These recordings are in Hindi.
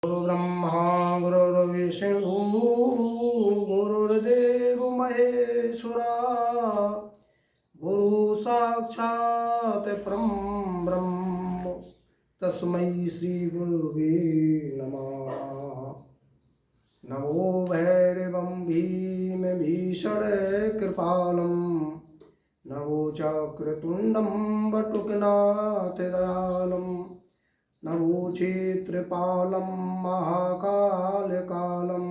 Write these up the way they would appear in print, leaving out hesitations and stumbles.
ब्रह्मा गुरुर्विष्णु गुरुर्देव महेश्वरा गुरु साक्षात् ब्रह्म तस्मै श्री गुरुवे नमः। नमो भैरवं भीम भीषण कृपालं नमो चक्रतुण्डं वटुकनाथ दयालं नमो क्षेत्रपालं महाकालकालं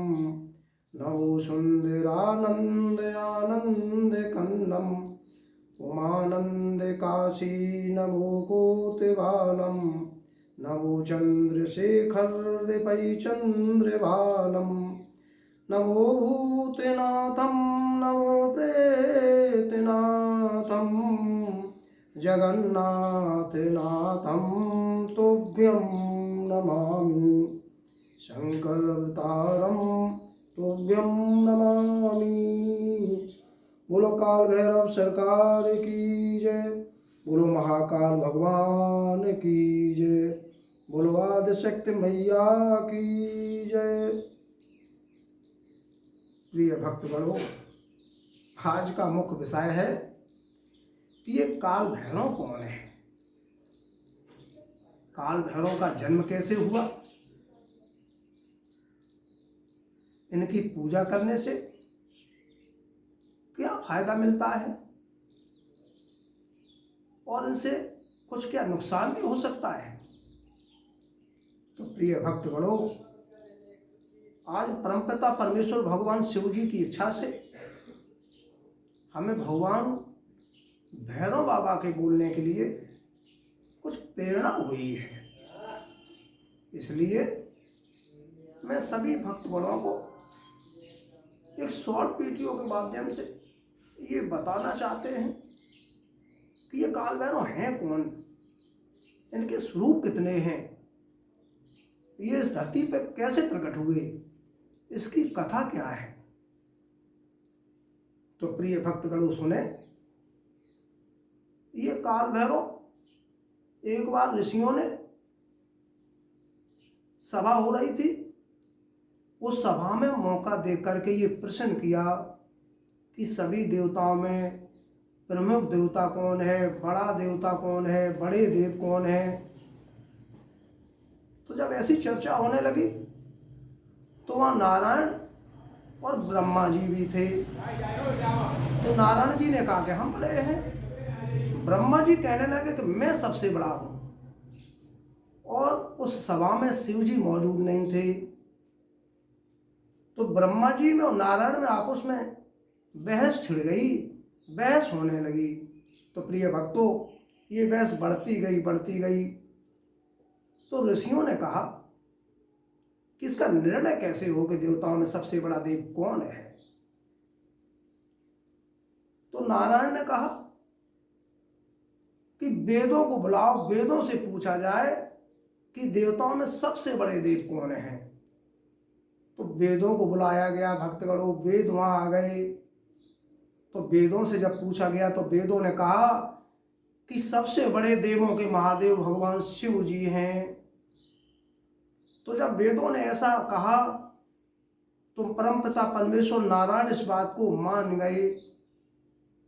नमो सुन्दरानन्दयानन्दकन्दं उमानन्दकाशी नमो कोतिबालं नमो चन्द्रशेखरदीपैचन्द्रबालं नमो भूतनाथं नमो प्रेतनाथं जगन्नाथनाथं तुभ्यं नमामि शंकरावतारं तुभ्यं नमामि। बोलो काल भैरव सरकार की जय, बोलो महाकाल भगवान की जय, बोलो आदिशक्ति मैया की जय। प्रिय भक्तगणों, आज का मुख्य विषय है कि ये काल भैरव कौन है, काल भैरव का जन्म कैसे हुआ, इनकी पूजा करने से क्या फायदा मिलता है और इनसे कुछ क्या नुकसान भी हो सकता है। तो प्रिय भक्तगणों, आज परमपिता परमेश्वर भगवान शिव जी की इच्छा से हमें भगवान भैरव बाबा के बोलने के लिए कुछ प्रेरणा हुई है। इसलिए मैं सभी भक्तगणों को एक शॉर्ट वीडियो के माध्यम से ये बताना चाहते हैं कि ये काल भैरव हैं कौन, इनके स्वरूप कितने हैं, ये इस धरती पर कैसे प्रकट हुए, इसकी कथा क्या है। तो प्रिय भक्तगणों सुने, ये काल भैरव एक बार ऋषियों ने सभा हो रही थी, उस सभा में मौका देख करके ये प्रश्न किया कि सभी देवताओं में प्रमुख देवता कौन है, बड़ा देवता कौन है, बड़े देव कौन है। तो जब ऐसी चर्चा होने लगी तो वहाँ नारायण और ब्रह्मा जी भी थे। तो नारायण जी ने कहा कि हम बड़े हैं, ब्रह्मा जी कहने लगे कि मैं सबसे बड़ा हूँ। और उस सभा में शिव जी मौजूद नहीं थे, तो ब्रह्मा जी में और नारायण में आपस में बहस छिड़ गई, बहस होने लगी। तो प्रिय भक्तों, ये बहस बढ़ती गई। तो ऋषियों ने कहा कि इसका निर्णय कैसे हो कि देवताओं में सबसे बड़ा देव कौन है। तो नारायण ने कहा कि वेदों को बुलाओ, वेदों से पूछा जाए कि देवताओं में सबसे बड़े देव कौन हैं। तो वेदों को बुलाया गया, भक्तगणों वेद वहाँ आ गए। तो वेदों से जब पूछा गया तो वेदों ने कहा कि सबसे बड़े देवों के महादेव भगवान शिव जी हैं। तो जब वेदों ने ऐसा कहा तो परमपिता परमेश्वर नारायण इस बात को मान गए।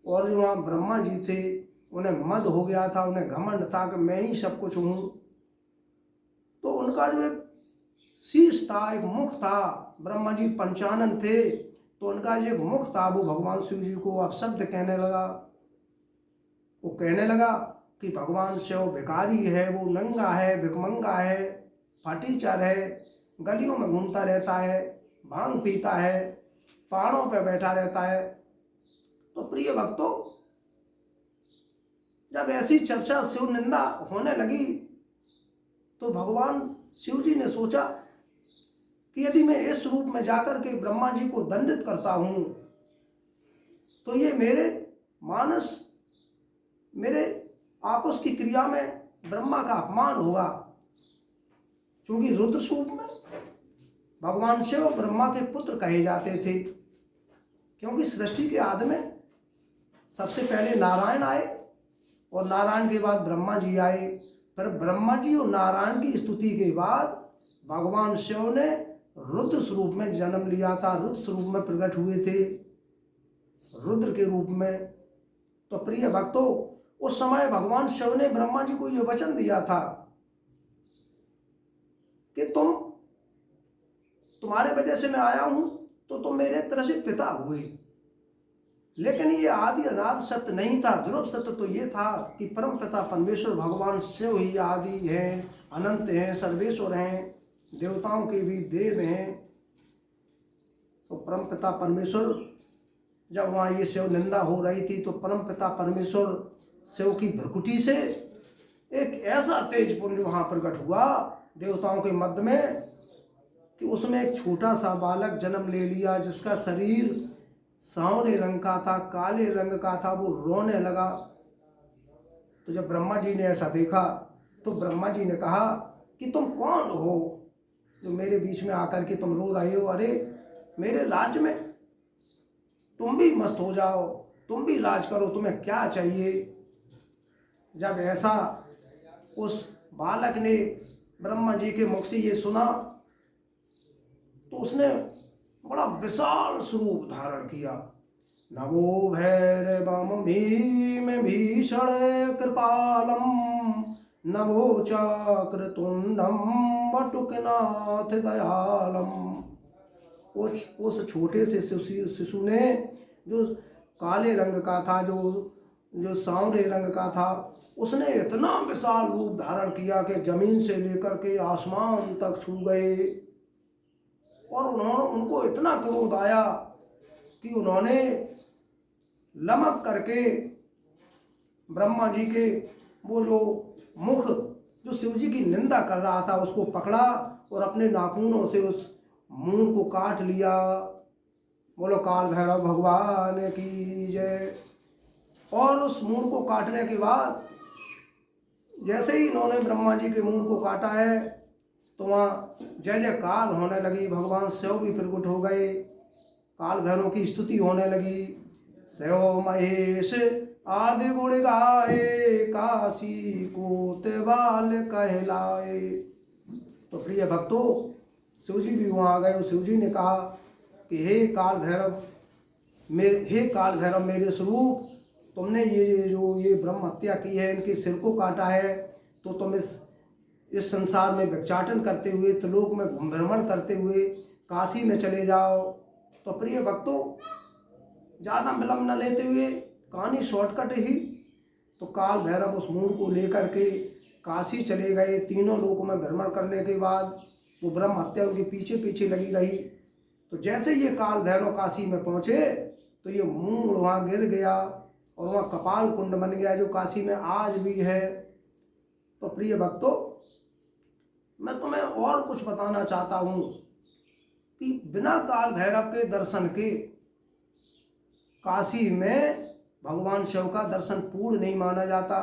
और जो वहाँ ब्रह्मा जी थे उन्हें मद हो गया था, उन्हें घमंड था कि मैं ही सब कुछ हूँ। तो उनका जो एक शीश था, एक मुख था, ब्रह्मा जी पंचानन थे, तो उनका जो एक मुख था वो भगवान शिव जी को अपशब्द कहने लगा। वो कहने लगा कि भगवान शिव भिखारी है, वो नंगा है, भिखमंगा है, फटीचर है, गलियों में घूमता रहता है, भांग पीता है, पहाड़ों पर बैठा रहता है। तो प्रिय भक्तों, जब ऐसी चर्चा शिव निंदा होने लगी तो भगवान शिव जी ने सोचा कि यदि मैं इस रूप में जाकर के ब्रह्मा जी को दंडित करता हूँ तो ये मेरे मानस, मेरे आपस की क्रिया में ब्रह्मा का अपमान होगा। क्योंकि रुद्र स्वरूप में भगवान शिव ब्रह्मा के पुत्र कहे जाते थे, क्योंकि सृष्टि के आदि में सबसे पहले नारायण आए और नारायण के बाद ब्रह्मा जी आए। पर ब्रह्मा जी और नारायण की स्तुति के बाद भगवान शिव ने रुद्र स्वरूप में जन्म लिया था, रुद्र स्वरूप में प्रकट हुए थे, रुद्र के रूप में। तो प्रिय भक्तों, उस समय भगवान शिव ने ब्रह्मा जी को यह वचन दिया था कि तुम्हारे वजह से मैं आया हूं, तो तुम मेरे एक तरह से पिता हुए। लेकिन ये आदि अनादि सत्य नहीं था। ध्रुव सत्य तो ये था कि परम पिता परमेश्वर भगवान शिव ही आदि हैं, अनंत हैं, सर्वेश्वर हैं, देवताओं के भी देव हैं। तो परम पिता परमेश्वर, जब वहाँ ये शिव निंदा हो रही थी, तो परम पिता परमेश्वर शिव की भ्रकुटी से एक ऐसा तेज पुंज वहाँ प्रकट हुआ देवताओं के मध्य में कि उसमें एक छोटा सा बालक जन्म ले लिया, जिसका शरीर सांवरे रंग का था, काले रंग का था। वो रोने लगा। तो जब ब्रह्मा जी ने ऐसा देखा, तो ब्रह्मा जी ने कहा कि तुम कौन हो जो मेरे बीच में आकर के तुम रो रहे हो? अरे मेरे राज्य में तुम भी मस्त हो जाओ, तुम भी राज करो, तुम्हें क्या चाहिए? जब ऐसा उस बालक ने ब्रह्मा जी के मुख से ये सुना, तो उसने बड़ा विशाल स्वरूप धारण किया। नभो भैरवम भीम भीषण कृपालम, नभो चक्रतुंडम वटुकनाथ दयालम। उस छोटे से शिशु ने, जो काले रंग का था, जो सांवरे रंग का था, उसने इतना विशाल रूप धारण किया कि जमीन से लेकर के आसमान तक छू गए। और उनको इतना क्रोध आया कि उन्होंने लमक करके ब्रह्मा जी के वो जो मुख, जो शिव जी की निंदा कर रहा था, उसको पकड़ा और अपने नाखूनों से उस मूंड को काट लिया। बोलो काल भैरव भगवान की जय। और उस मूंड को काटने के बाद, जैसे ही इन्होंने ब्रह्मा जी के मूंड को काटा है, तो वहाँ जय जयकार होने लगी। भगवान शिव भी प्रकट हो गए, काल भैरव की स्तुति होने लगी। शिव महेश आदि गुण गाए, काशी कोतवाल कहलाए। तो प्रिय भक्तों, शिव जी भी वहाँ आ गए। शिव जी ने कहा कि हे काल भैरव मेरे स्वरूप, तुमने ये ब्रह्म हत्या की है, इनके सिर को काटा है, तो तुम इस संसार में भिक्षाटन करते हुए, त्रिलोक में भ्रमण करते हुए काशी में चले जाओ। तो प्रिय भक्तों, ज़्यादा विलम्ब न लेते हुए, कहानी शॉर्टकट ही। तो काल भैरव उस मूंड को लेकर के काशी चले गए। तीनों लोकों में भ्रमण करने के बाद वो ब्रह्म हत्या उनके पीछे पीछे लगी रही। तो जैसे ये काल भैरव काशी में पहुँचे, तो ये मूंड वहाँ गिर गया और वहाँ कपाल कुंड बन गया, जो काशी में आज भी है। तो प्रिय भक्तों, मैं तुम्हें और कुछ बताना चाहता हूँ कि बिना काल भैरव के दर्शन के काशी में भगवान शिव का दर्शन पूर्ण नहीं माना जाता,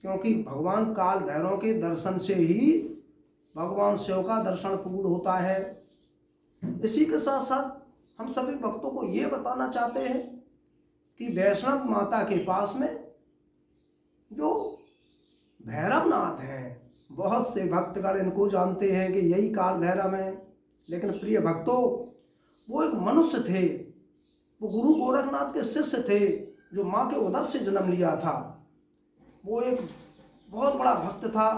क्योंकि भगवान काल भैरव के दर्शन से ही भगवान शिव का दर्शन पूर्ण होता है। इसी के साथ साथ हम सभी भक्तों को ये बताना चाहते हैं कि वैष्णव माता के पास में जो भैरवनाथ हैं, बहुत से भक्तगण इनको जानते हैं कि यही काल भैरव हैं। लेकिन प्रिय भक्तों, वो एक मनुष्य थे, वो गुरु गोरखनाथ के शिष्य थे, जो माँ के उदर से जन्म लिया था। वो एक बहुत बड़ा भक्त था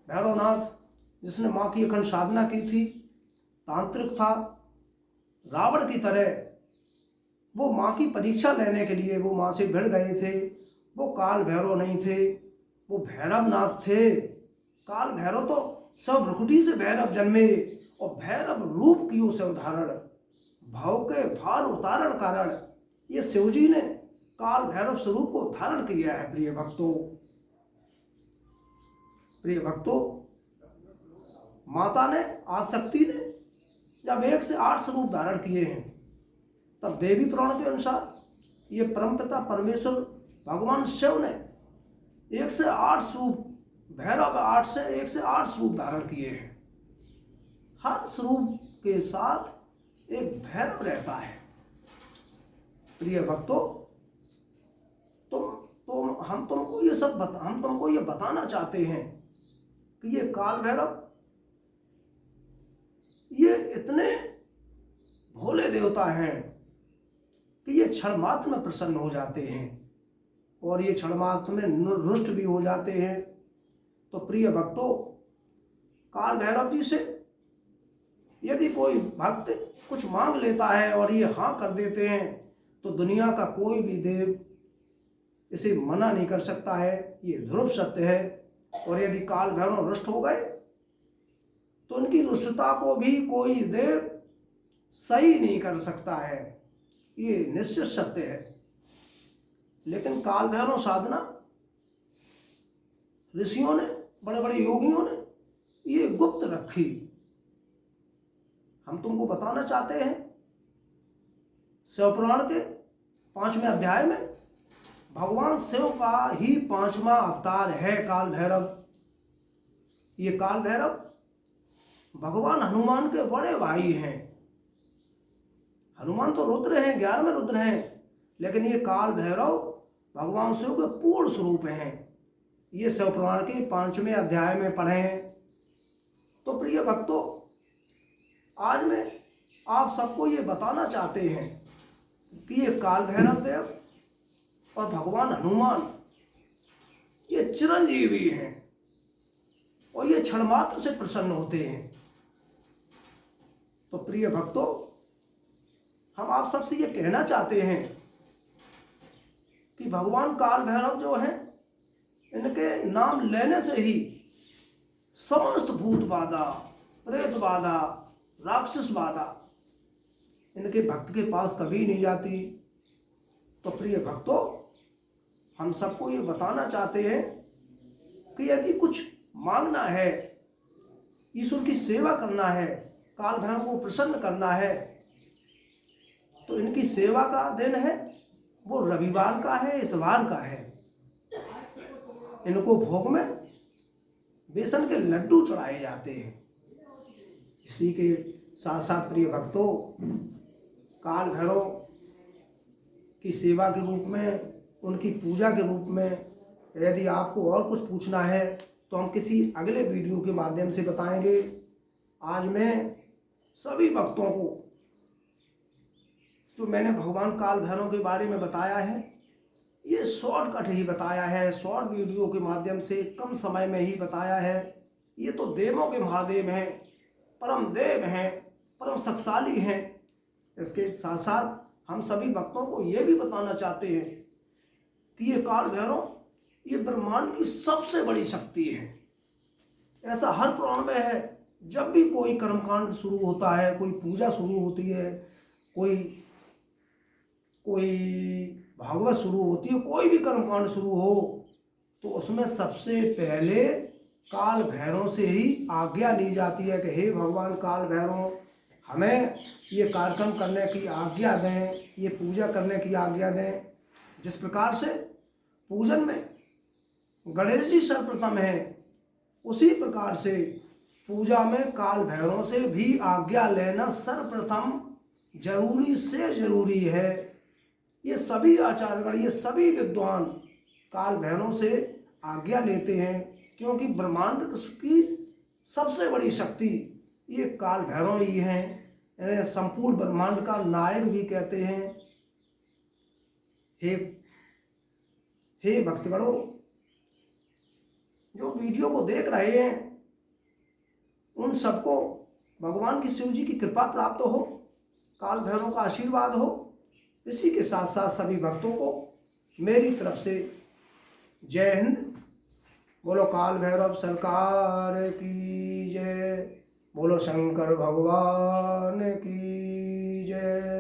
भैरवनाथ, जिसने माँ की अखंड साधना की थी, तांत्रिक था। रावण की तरह वो माँ की परीक्षा लेने के लिए वो माँ से भिड़ गए थे। वो काल भैरव नहीं थे, वो भैरवनाथ थे। काल भैरव तो सब भ्रकुटी से भैरव जन्मे और भैरव रूप कियो से उदाहरण, भाव के भार उतारण कारण ये शिवजी ने काल भैरव स्वरूप को धारण किया है। प्रिय भक्तों, माता ने, आदिशक्ति ने जब 1 से 8 स्वरूप धारण किए हैं, तब देवी पुराण के अनुसार ये परमपिता परमेश्वर भगवान शिव ने 1 से 8 स्वरूप, भैरव 1 से 8 स्वरूप धारण किए हैं। हर स्वरूप के साथ एक भैरव रहता है। प्रिय भक्तों, हम तुमको ये बताना चाहते हैं कि ये काल भैरव ये इतने भोले देवता हैं कि ये क्षण मात्र में प्रसन्न हो जाते हैं और ये क्षण मात्र में रुष्ट भी हो जाते हैं। तो प्रिय भक्तों, काल भैरव जी से यदि कोई भक्त कुछ मांग लेता है और ये हाँ कर देते हैं तो दुनिया का कोई भी देव इसे मना नहीं कर सकता है। ये ध्रुव सत्य है। और यदि काल भैरव रुष्ट हो गए तो उनकी रुष्टता को भी कोई देव सही नहीं कर सकता है। ये निश्चित सत्य है। लेकिन काल भैरव साधना ऋषियों ने, बड़े बड़े योगियों ने ये गुप्त रखी। हम तुमको बताना चाहते हैं, शिवपुराण के 5वें अध्याय में भगवान शिव का ही 5वां अवतार है काल भैरव। ये काल भैरव भगवान हनुमान के बड़े भाई हैं। हनुमान तो रुद्र हैं, 11वें रुद्र हैं, लेकिन ये काल भैरव भगवान शिव के पूर्ण स्वरूप हैं। ये शिवपुराण के 5वें अध्याय में पढ़े हैं। तो प्रिय भक्तों, आज मैं आप सबको ये बताना चाहते हैं कि ये काल भैरव देव और भगवान हनुमान ये चिरंजीवी हैं और ये क्षण मात्र से प्रसन्न होते हैं। तो प्रिय भक्तों, हम आप सबसे ये कहना चाहते हैं कि भगवान काल भैरव जो हैं, इनके नाम लेने से ही समस्त भूत बाधा, प्रेत बाधा, राक्षस बाधा इनके भक्त के पास कभी नहीं जाती। तो प्रिय भक्तों, हम सबको ये बताना चाहते हैं कि यदि कुछ मांगना है, ईश्वर की सेवा करना है, काल भैरव को प्रसन्न करना है, तो इनकी सेवा का दिन है वो रविवार का है, इतवार का है। इनको भोग में बेसन के लड्डू चढ़ाए जाते हैं। इसी के साथ साथ प्रिय भक्तों, काल भैरव की सेवा के रूप में, उनकी पूजा के रूप में यदि आपको और कुछ पूछना है तो हम किसी अगले वीडियो के माध्यम से बताएंगे। आज मैं सभी भक्तों को जो मैंने भगवान काल भैरव के बारे में बताया है, ये शॉर्टकट ही बताया है, शॉर्ट वीडियो के माध्यम से कम समय में ही बताया है। ये तो देवों के महादेव हैं, परम देव हैं, परम शक्तिशाली हैं। इसके साथ साथ हम सभी भक्तों को ये भी बताना चाहते हैं कि ये काल भैरव ये ब्रह्मांड की सबसे बड़ी शक्ति है। ऐसा हर पुराण में है। जब भी कोई कर्मकांड शुरू होता है, कोई पूजा शुरू होती है, कोई भागवत शुरू होती है, कोई भी कर्मकांड शुरू हो, तो उसमें सबसे पहले काल भैरव से ही आज्ञा ली जाती है कि हे भगवान काल भैरव, हमें ये कार्यक्रम करने की आज्ञा दें, ये पूजा करने की आज्ञा दें। जिस प्रकार से पूजन में गणेश जी सर्वप्रथम हैं, उसी प्रकार से पूजा में काल भैरव से भी आज्ञा लेना सर्वप्रथम जरूरी से जरूरी है। ये सभी आचार्यगण, ये सभी विद्वान काल भैरव से आज्ञा लेते हैं, क्योंकि ब्रह्मांड की सबसे बड़ी शक्ति ये काल भैरव ही हैं। इन्हें संपूर्ण ब्रह्मांड का नायक भी कहते हैं। हे भक्तगणों, जो वीडियो को देख रहे हैं उन सबको भगवान की शिव जी की कृपा प्राप्त हो, काल भैरव का आशीर्वाद हो। इसी के साथ साथ सभी भक्तों को मेरी तरफ से जय हिंद। बोलो काल भैरव सरकार की जय। बोलो शंकर भगवान की जय।